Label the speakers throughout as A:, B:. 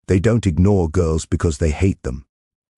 A: They don't ignore girls because they hate them.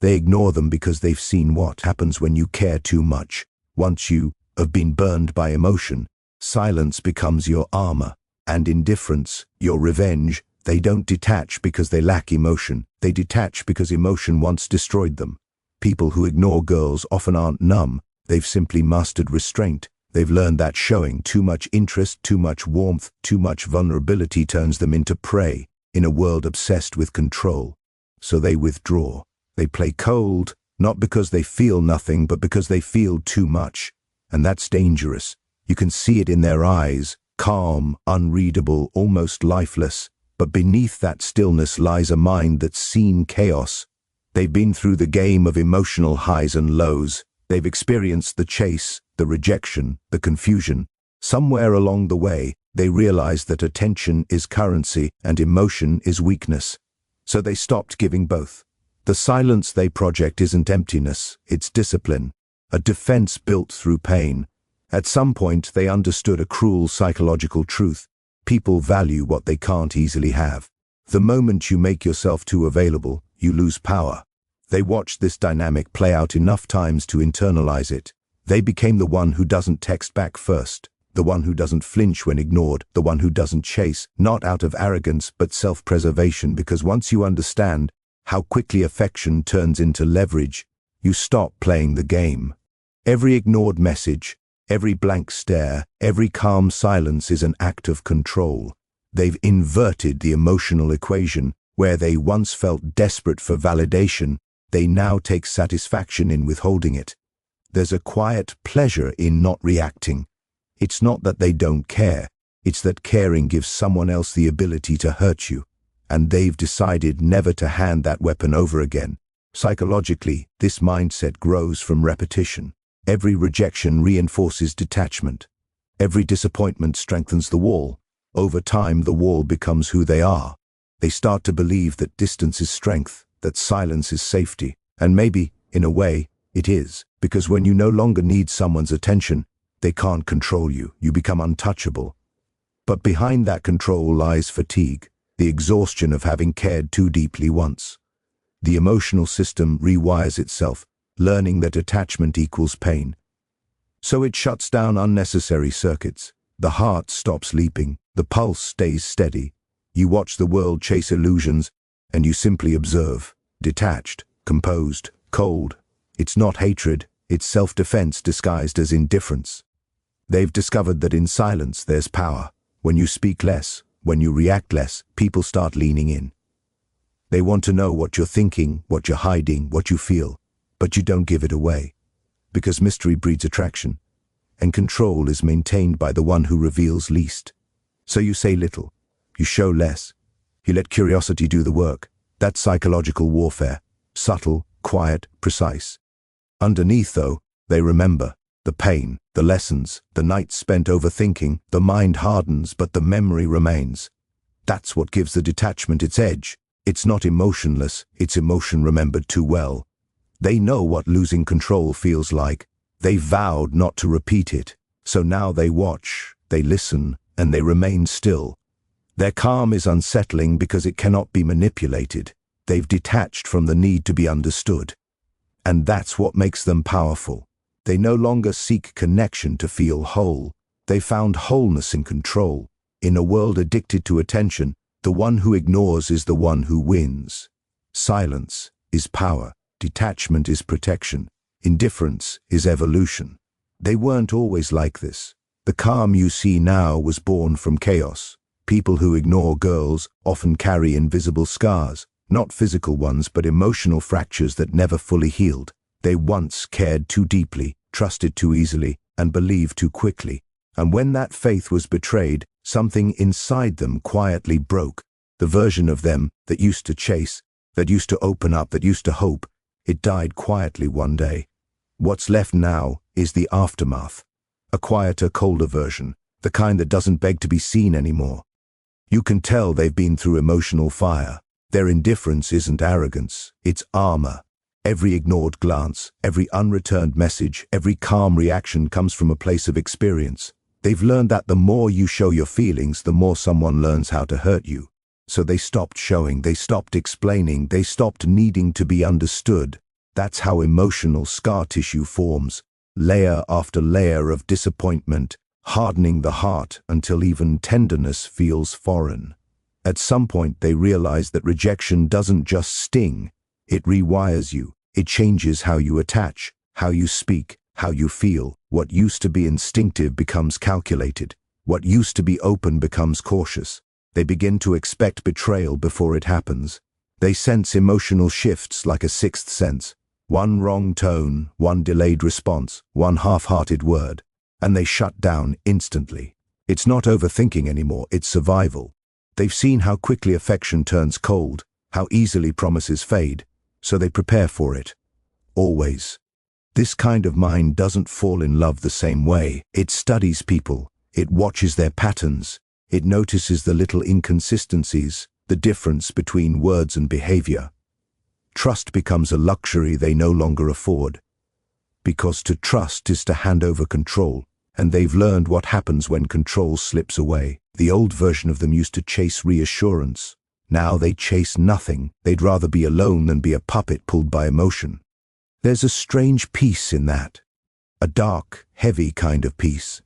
A: They ignore them because they've seen what happens when you care too much. Once you have been burned by emotion, silence becomes your armor, and indifference, your revenge. They don't detach because they lack emotion. They detach because emotion once destroyed them. People who ignore girls often aren't numb. They've simply mastered restraint. They've learned that showing too much interest, too much warmth, too much vulnerability turns them into prey in a world obsessed with control. So they withdraw. They play cold, not because they feel nothing, but because they feel too much. And that's dangerous. You can see it in their eyes, calm, unreadable, almost lifeless. But beneath that stillness lies a mind that's seen chaos. They've been through the game of emotional highs and lows. They've experienced the chase, the rejection, the confusion. Somewhere along the way, they realized that attention is currency and emotion is weakness. So they stopped giving both. The silence they project isn't emptiness, it's discipline, a defense built through pain. At some point, they understood a cruel psychological truth. People value what they can't easily have. The moment you make yourself too available, you lose power. They watched this dynamic play out enough times to internalize it. They became the one who doesn't text back first, the one who doesn't flinch when ignored, the one who doesn't chase, not out of arrogance but self-preservation, because once you understand how quickly affection turns into leverage, you stop playing the game. Every ignored message, every blank stare, every calm silence is an act of control. They've inverted the emotional equation. Where they once felt desperate for validation, they now take satisfaction in withholding it. There's a quiet pleasure in not reacting. It's not that they don't care, it's that caring gives someone else the ability to hurt you. And they've decided never to hand that weapon over again. Psychologically, this mindset grows from repetition. Every rejection reinforces detachment. Every disappointment strengthens the wall. Over time, the wall becomes who they are. They start to believe that distance is strength, that silence is safety. And maybe, in a way, it is. Because when you no longer need someone's attention, they can't control you. You become untouchable. But behind that control lies fatigue, the exhaustion of having cared too deeply once. The emotional system rewires itself, learning that attachment equals pain. So it shuts down unnecessary circuits. The heart stops leaping, the pulse stays steady. You watch the world chase illusions, and you simply observe, detached, composed, cold. It's not hatred, it's self-defense disguised as indifference. They've discovered that in silence there's power. When you speak less, when you react less, people start leaning in. They want to know what you're thinking, what you're hiding, what you feel, but you don't give it away. Because mystery breeds attraction, and control is maintained by the one who reveals least. So you say little, you show less, you let curiosity do the work. That's psychological warfare, subtle, quiet, precise. Underneath, though, they remember the pain, the lessons, the nights spent overthinking. The mind hardens, but the memory remains. That's what gives the detachment its edge. It's not emotionless, it's emotion remembered too well. They know what losing control feels like. They vowed not to repeat it. So now they watch, they listen, and they remain still. Their calm is unsettling because it cannot be manipulated. They've detached from the need to be understood. And that's what makes them powerful. They no longer seek connection to feel whole. They found wholeness in control. In a world addicted to attention, the one who ignores is the one who wins. Silence is power. Detachment is protection. Indifference is evolution. They weren't always like this. The calm you see now was born from chaos. People who ignore girls often carry invisible scars, not physical ones but emotional fractures that never fully healed. They once cared too deeply, trusted too easily, and believed too quickly. And when that faith was betrayed, something inside them quietly broke. The version of them that used to chase, that used to open up, that used to hope, it died quietly one day. What's left now is the aftermath. A quieter, colder version, the kind that doesn't beg to be seen anymore. You can tell they've been through emotional fire. Their indifference isn't arrogance, it's armor. Every ignored glance, every unreturned message, every calm reaction comes from a place of experience. They've learned that the more you show your feelings, the more someone learns how to hurt you. So they stopped showing, they stopped explaining, they stopped needing to be understood. That's how emotional scar tissue forms, layer after layer of disappointment, hardening the heart until even tenderness feels foreign. At some point they realize that rejection doesn't just sting, it rewires you. It changes how you attach, how you speak, how you feel. What used to be instinctive becomes calculated. What used to be open becomes cautious. They begin to expect betrayal before it happens. They sense emotional shifts like a sixth sense. One wrong tone, one delayed response, one half-hearted word, and they shut down instantly. It's not overthinking anymore, it's survival. They've seen how quickly affection turns cold, how easily promises fade, so they prepare for it. Always. This kind of mind doesn't fall in love the same way. It studies people, it watches their patterns, it notices the little inconsistencies, the difference between words and behavior. Trust becomes a luxury they no longer afford. Because to trust is to hand over control, and they've learned what happens when control slips away. The old version of them used to chase reassurance. Now they chase nothing. They'd rather be alone than be a puppet pulled by emotion. There's a strange peace in that. A dark, heavy kind of peace.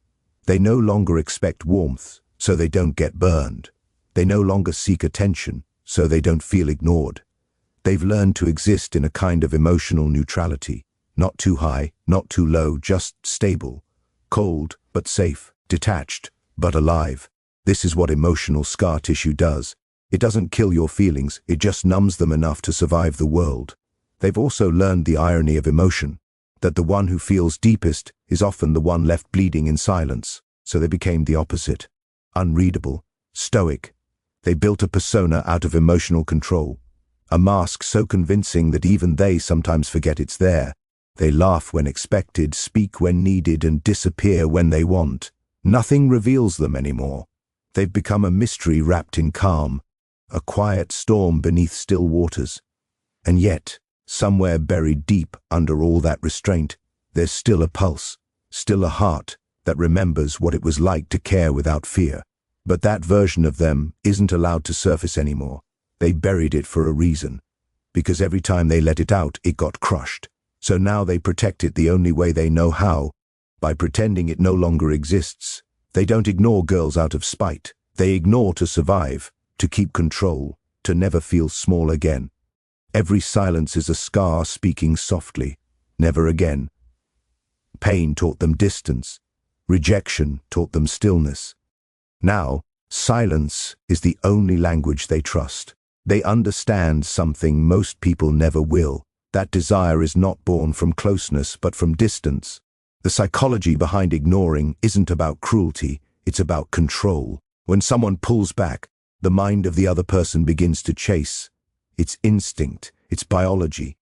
A: They no longer expect warmth, so they don't get burned. They no longer seek attention, so they don't feel ignored. They've learned to exist in a kind of emotional neutrality. Not too high, not too low, just stable. Cold, but safe. Detached, but alive. This is what emotional scar tissue does. It doesn't kill your feelings, it just numbs them enough to survive the world. They've also learned the irony of emotion, that the one who feels deepest is often the one left bleeding in silence, so they became the opposite. Unreadable, stoic. They built a persona out of emotional control, a mask so convincing that even they sometimes forget it's there. They laugh when expected, speak when needed, and disappear when they want. Nothing reveals them anymore. They've become a mystery wrapped in calm, a quiet storm beneath still waters. And yet, somewhere buried deep under all that restraint, there's still a pulse, still a heart that remembers what it was like to care without fear. But that version of them isn't allowed to surface anymore. They buried it for a reason, because every time they let it out, it got crushed. So now they protect it the only way they know how, by pretending it no longer exists. They don't ignore girls out of spite. They ignore to survive, to keep control, to never feel small again. Every silence is a scar speaking softly. Never again. Pain taught them distance. Rejection taught them stillness. Now, silence is the only language they trust. They understand something most people never will. That desire is not born from closeness, but from distance. The psychology behind ignoring isn't about cruelty, it's about control. When someone pulls back, the mind of the other person begins to chase. It's instinct, it's biology.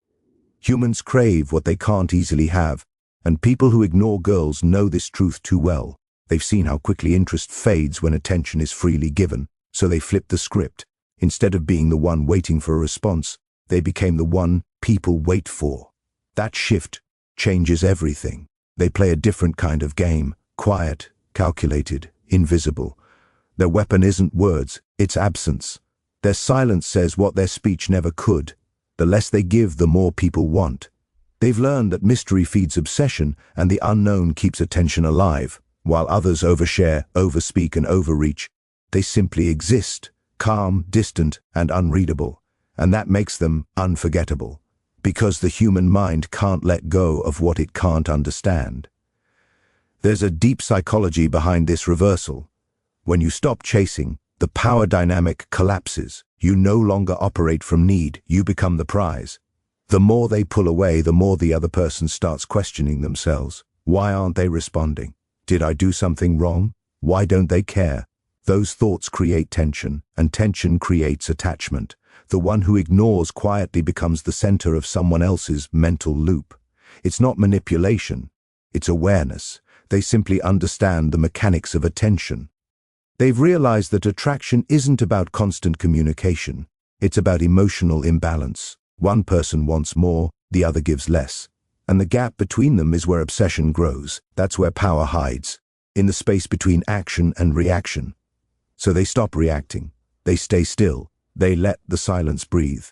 A: Humans crave what they can't easily have, and people who ignore girls know this truth too well. They've seen how quickly interest fades when attention is freely given, so they flip the script. Instead of being the one waiting for a response, they became the one people wait for. That shift changes everything. They play a different kind of game, quiet, calculated, invisible. Their weapon isn't words, it's absence. Their silence says what their speech never could. The less they give, the more people want. They've learned that mystery feeds obsession and the unknown keeps attention alive. While others overshare, overspeak, and overreach, they simply exist, calm, distant, and unreadable. And that makes them unforgettable, because the human mind can't let go of what it can't understand. There's a deep psychology behind this reversal. When you stop chasing, the power dynamic collapses. You no longer operate from need, you become the prize. The more they pull away, the more the other person starts questioning themselves. Why aren't they responding? Did I do something wrong? Why don't they care? Those thoughts create tension, and tension creates attachment. The one who ignores quietly becomes the center of someone else's mental loop. It's not manipulation, it's awareness. They simply understand the mechanics of attention. They've realized that attraction isn't about constant communication. It's about emotional imbalance. One person wants more, the other gives less. And the gap between them is where obsession grows. That's where power hides, in the space between action and reaction. So they stop reacting. They stay still. They let the silence breathe.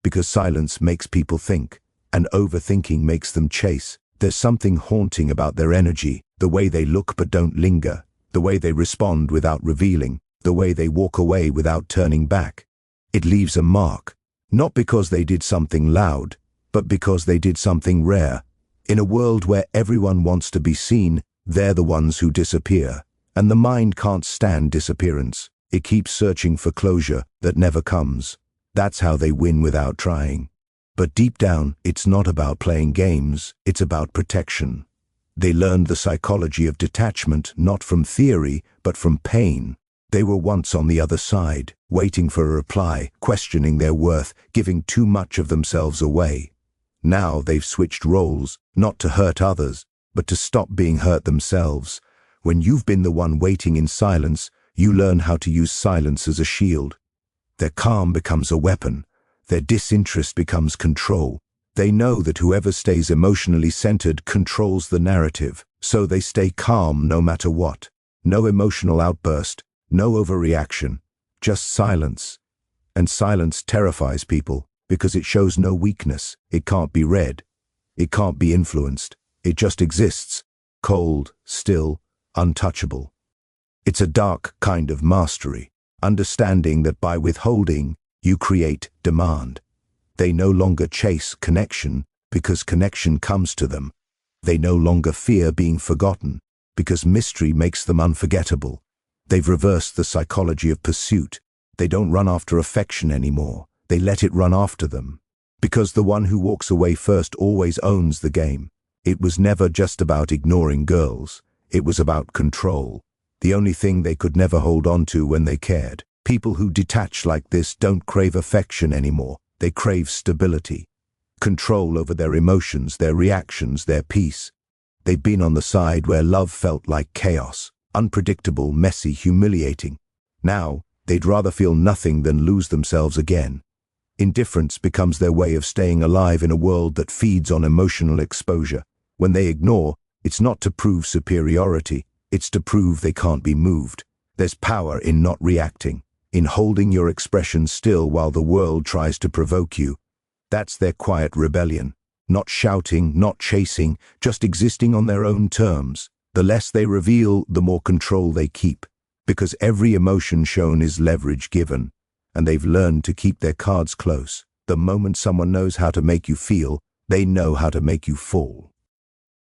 A: Because silence makes people think, and overthinking makes them chase. There's something haunting about their energy, the way they look but don't linger, the way they respond without revealing, the way they walk away without turning back. It leaves a mark, not because they did something loud, but because they did something rare. In a world where everyone wants to be seen, they're the ones who disappear. And the mind can't stand disappearance. It keeps searching for closure that never comes. That's how they win without trying. But deep down, it's not about playing games, it's about protection. They learned the psychology of detachment not from theory, but from pain. They were once on the other side, waiting for a reply, questioning their worth, giving too much of themselves away. Now they've switched roles, not to hurt others, but to stop being hurt themselves. When you've been the one waiting in silence, you learn how to use silence as a shield. Their calm becomes a weapon. Their disinterest becomes control. They know that whoever stays emotionally centered controls the narrative, so they stay calm no matter what. No emotional outburst, no overreaction, just silence. And silence terrifies people because it shows no weakness. It can't be read. It can't be influenced. It just exists, cold, still, untouchable. It's a dark kind of mastery, understanding that by withholding, you create demand. They no longer chase connection because connection comes to them. They no longer fear being forgotten because mystery makes them unforgettable. They've reversed the psychology of pursuit. They don't run after affection anymore. They let it run after them. Because the one who walks away first always owns the game. It was never just about ignoring girls. It was about control. The only thing they could never hold on to when they cared. People who detach like this don't crave affection anymore. They crave stability. Control over their emotions, their reactions, their peace. They've been on the side where love felt like chaos. Unpredictable, messy, humiliating. Now, they'd rather feel nothing than lose themselves again. Indifference becomes their way of staying alive in a world that feeds on emotional exposure. When they ignore, it's not to prove superiority, it's to prove they can't be moved. There's power in not reacting, in holding your expression still while the world tries to provoke you. That's their quiet rebellion. Not shouting, not chasing, just existing on their own terms. The less they reveal, the more control they keep. Because every emotion shown is leverage given. And they've learned to keep their cards close. The moment someone knows how to make you feel, they know how to make you fall.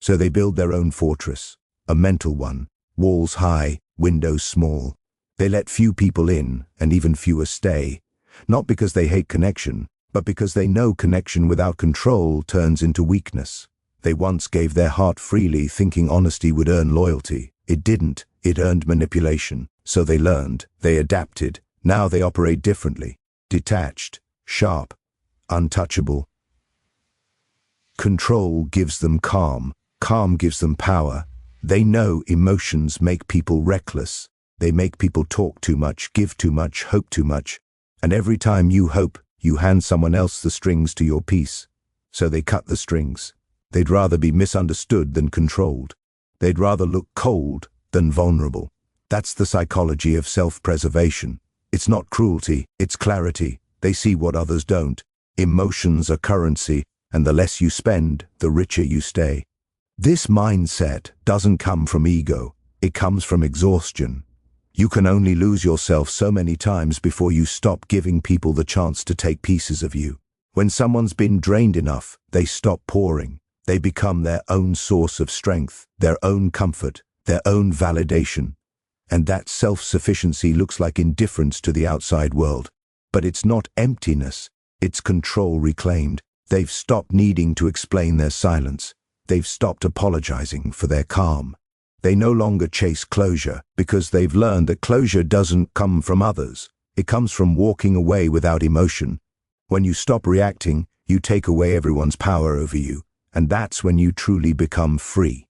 A: So they build their own fortress, a mental one, walls high, windows small. They let few people in, and even fewer stay, not because they hate connection, but because they know connection without control turns into weakness. They once gave their heart freely, thinking honesty would earn loyalty. It didn't, it earned manipulation. So they learned, they adapted. Now they operate differently, detached, sharp, untouchable. Control gives them calm, calm gives them power. They know emotions make people reckless. They make people talk too much, give too much, hope too much. And every time you hope, you hand someone else the strings to your peace. So they cut the strings. They'd rather be misunderstood than controlled. They'd rather look cold than vulnerable. That's the psychology of self-preservation. It's not cruelty, it's clarity. They see what others don't. Emotions are currency, and the less you spend, the richer you stay. This mindset doesn't come from ego. It comes from exhaustion. You can only lose yourself so many times before you stop giving people the chance to take pieces of you. When someone's been drained enough, they stop pouring. They become their own source of strength, their own comfort, their own validation. And that self-sufficiency looks like indifference to the outside world. But it's not emptiness, it's control reclaimed. They've stopped needing to explain their silence. They've stopped apologizing for their calm. They no longer chase closure because they've learned that closure doesn't come from others. It comes from walking away without emotion. When you stop reacting, you take away everyone's power over you, and that's when you truly become free.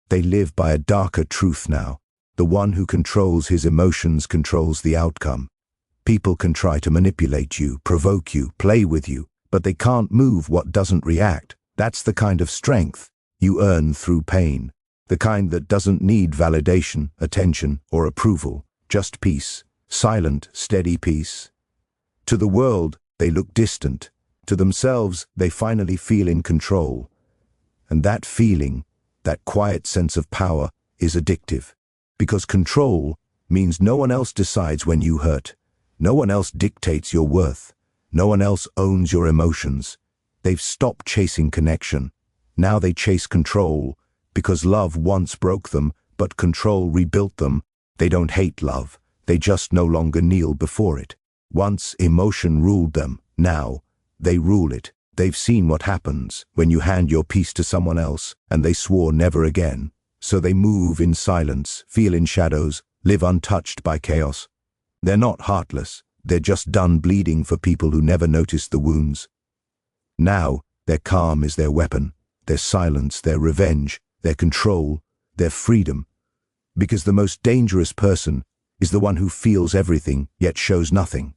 A: They live by a darker truth now. The one who controls his emotions controls the outcome. People can try to manipulate you, provoke you, play with you, but they can't move what doesn't react. That's the kind of strength you earn through pain. The kind that doesn't need validation, attention, or approval, just peace, silent, steady peace. To the world, they look distant. To themselves, they finally feel in control. And that feeling, that quiet sense of power, is addictive. Because control means no one else decides when you hurt. No one else dictates your worth. No one else owns your emotions. They've stopped chasing connection. Now they chase control, because love once broke them, but control rebuilt them. They don't hate love. They just no longer kneel before it. Once emotion ruled them. Now they rule it. They've seen what happens when you hand your peace to someone else, and they swore never again. So they move in silence, feel in shadows, live untouched by chaos. They're not heartless. They're just done bleeding for people who never noticed the wounds. Now, their calm is their weapon, their silence, their revenge, their control, their freedom. Because the most dangerous person is the one who feels everything yet shows nothing.